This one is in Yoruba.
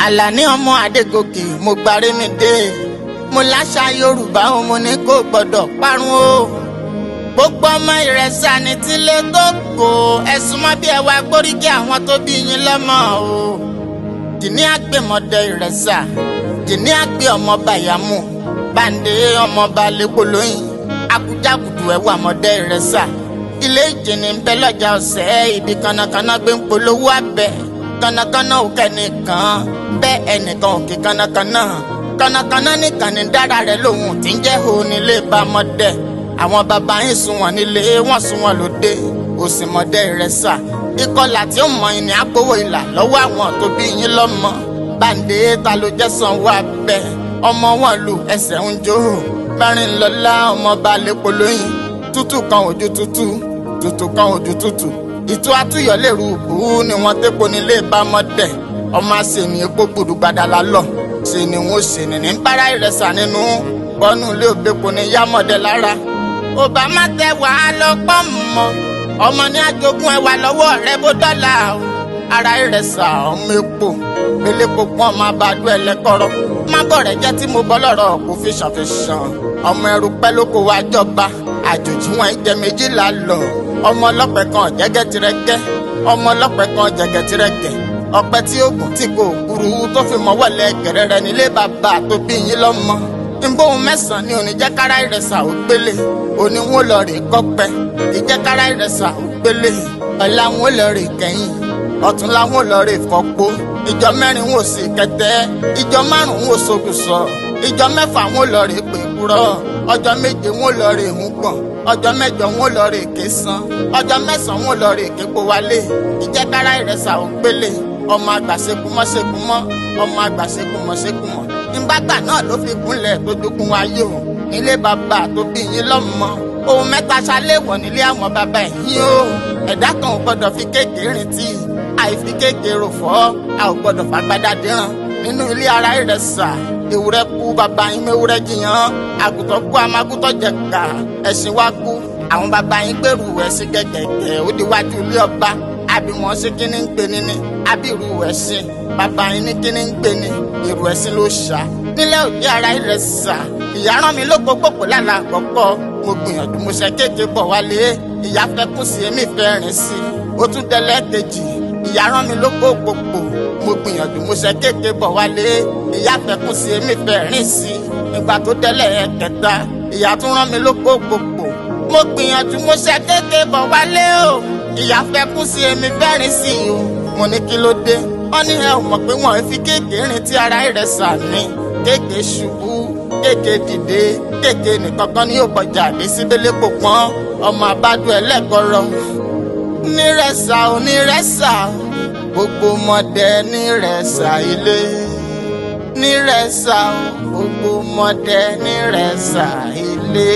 Àlàní ọmọ Adégòkè mo gbárí mi dé. Mo láṣà Yorùbá mo ní kò gbọdọ̀ parun o. Gbogbo ọmọ Ìrẹsà ní tílé tó kó ẹ̀sùn mọ́ bí ẹ wá gbóríkì àwọn tó bí yín lọ́mọ o. Jìní àgbèmọ̀dẹ Ìrẹsà, Jìní àgbè ọmọ Bàyámù, Bàǹdé ọmọ Balẹ̀kọlóyìn, Akújàkùtù ẹ̀wà mọ̀dẹ Ìrẹsà. Ilé Ìjìní ń bẹ lọ́jà Ọ̀sẹ̀, ibi kànnàkànnà gbé ń polówó abẹ. Kànnàkànnà òkè nìkan, bẹ́ẹ̀ ẹnìkan òkè kànnàkànnà. Kànnàkànnà nìkan ní dára rẹ̀ lòun tí ń jẹ́ òun nílé bámọ́dẹ. Àwọn bàbá yín sùn wọ́n nílé, wọ́n sùn wọ́n lóde. Òsìmọ̀dẹ Ìrẹsà, ìkọlà tí ó mọ ìní àgbowó ìlà lọ́wọ́ àwọn tó bí yín lọ́mọ. Bàǹdé ta ló jẹ́ sanwó abẹ, ọmọ wọn lu ẹsẹ̀ ń jó. Mẹ́rìnlọ́lá ọmọ Balẹ̀kọlóyìn, tútù kan ojú tútù, tútù kan ojú tútù. Ìtú àtúyọ̀lérú òkú ni wọ́n tẹ́kọ̀ nílé bámọ́dẹ. Ọmọ àṣẹ̀ni epo gbùdùgbàdà lálọ́, ṣe ni wọ́n ṣe ní bára Ìrẹsà nínú. Bọ́nú ilé òbẹ́kọ̀ ní yámọ̀dẹ lára. Ọba má tẹ wàá lọ pọ́ mọ́, ọmọ ní àjogún ẹwà lọ́wọ́ rẹ bó dọ́là o. Ara Ìrẹsà ọmọ epo, elépo pọ́n máa bá dún ẹlẹ́kọ̀rọ̀. Má bọ̀ rẹ̀ jẹ́ tí mo bọ́ lọ́rọ̀ kò fi ṣàfihàn. Ọmọ ẹrú pẹ́ ló kó wá jọba, àjòjì wọn jẹ méjìlá lọ. Ọmọ ọlọ́pẹ kan jẹ́gẹ́ tirẹ́gẹ́, ọmọ ọlọ́pẹ kan jẹ́gẹ́ tirẹ́gẹ́. Ọ̀pẹ tí ó gùn tí kò kúrú tó fi mọ́ wọlé gẹ̀rẹ́rẹ́ nílé bàbá tó bí yín lọ́mọ. Nbóhun mẹ́sàn-án ni oníjẹ́kára Ìrẹsà ò gbélé, òní wọn lọ rè kọ́pẹ́. Ìjẹ́kára Ìrẹsà ò gbélé, ọ̀la wọn lọ rè kẹ́yìn, ọ̀tún làwọn lọ rè fọ́pó. Ìjọ mẹ́rin wọn ò sì kẹtẹ́, ìjọ márùn-ún wọn ò sokùsọ, ìjọ mẹ́fà wọn lọ rè pèkúrọ́, ọjọ́ méje wọn lọ rè hùgbọ̀n, ọjọ́ mẹ́jọ wọn lọ rè kẹsàn, ọjọ́ mẹ́sàn-án wọn lọ rè képo wálé. Ìjẹ́kára Ìrẹsà ò gbélé, ọmọ àgbàṣekúmọ́, ọmọ àgbàṣekúmọ́. Ìgbàgbà náà ló fi gúnlẹ̀ tó dúkùn ayé o nílé bàbá tó bí yín lọ́mọ. Ohun mẹ́ta ṣaléwọ̀ nílé àwọn bàbá yín o. Ẹ̀dá kan ò gbọ́dọ̀ fi kékeré rìn tí, àìfi kékeré fọ́, a ò gbọ́dọ̀ fàgbádá díràn. Nínú ilé ara Ìrẹsà, ewúrẹ́ kú bàbá yín mẹ́wúrẹ́ jiyàn, àgùntàn kú àmàgùntàn jẹ̀ka, ẹṣin wá kú. Àwọn bàbá yín gbèrú ẹṣin gẹ́gẹ́gẹ́ ó diwájú ilé ọba. Àbí wọ́n ṣe kíní ń pè ní ni, àbí ìrù ẹṣin. Bàbá yín ní kíní ń pè ní, ìrù ẹṣin ló ṣá. Nílẹ̀ òde ara Ìrẹsà, ìyá rán mi lóko gbòpò lálá àkọ́kọ́. Mo gbìyànjú mo ṣe kéèké bọ̀ wálé, ìyá fẹ́ kún sí èmi fẹ́ rìn sí. Ó tún délẹ̀ kejì, ìyá rán mi lóko gbòpò. Mo gbìyànjú mo ṣe kéèké bọ̀ wálé, ìyá fẹ́ kún sí èmi fẹ́ rìn sí. Ìgbà tó délẹ̀ kẹta, ìyá tún rán mi lóko gbòpò. Mo gbìyànjú mo ṣe kéèké bọ̀ wálé o, ìyá fẹ́ kún sí èmi fẹ́ rìn sí o. Mo ní kí ló dé? Wọ́n ní ẹ ò mọ̀ pé wọ́n fi kéèké rìn tí ara Ìrẹsà ní. Kéèké ṣubú, kéèké dìde, kéèké nìkan kan ní yóò kọjá àdé síbélé kò pọ́n. Ọmọ àbádùn ẹlẹ́gọ̀rọ̀ nírẹsà ò nírẹsà, gbogbo mọdẹ nírẹsà ilé. Nírẹsà ò gbogbo mọdẹ nírẹsà ilé.